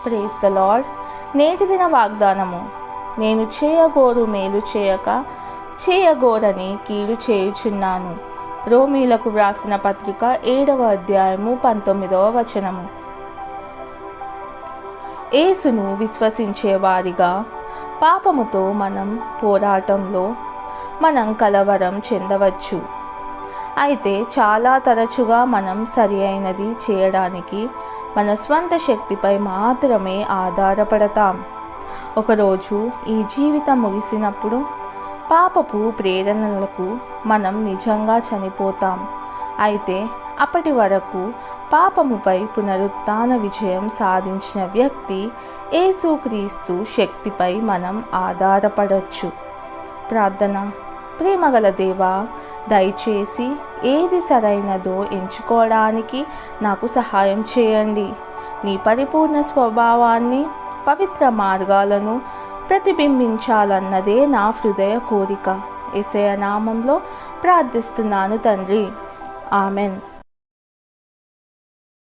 Praise the lord. నేటి దిన వాగ్దానము. నేను చేయగోరు మేలు చేయక చేయగోరని కీడు చేయుచున్నాను. రోమీలకు వ్రాసిన పత్రిక 7వ అధ్యాయము 19వ వచనము. యేసును విశ్వసించే వారిగా పాపముతో మనం పోరాటంలో మనం కలవరం చెందవచ్చు. అయితే చాలా తరచుగా మనం సరి అయినది చేయడానికి మన స్వంత శక్తిపై మాత్రమే ఆధారపడతాం. ఒకరోజు ఈ జీవితం ముగిసినప్పుడు పాపపు ప్రేరణలకు మనం నిజంగా చనిపోతాం. అయితే అప్పటి వరకు పాపముపై పునరుత్థాన విజయం సాధించిన వ్యక్తి యేసుక్రీస్తు శక్తిపై మనం ఆధారపడవచ్చు. ప్రార్థన. ప్రేమగల దేవా, దయచేసి ఏది సరైనదో ఎంచుకోవడానికి నాకు సహాయం చేయండి. నీ పరిపూర్ణ స్వభావాన్ని, పవిత్ర మార్గాలను ప్రతిబింబించాలన్నదే నా హృదయ కోరిక. యేసయ్య నామంలో ప్రార్థిస్తున్నాను తండ్రి. ఆమెన్.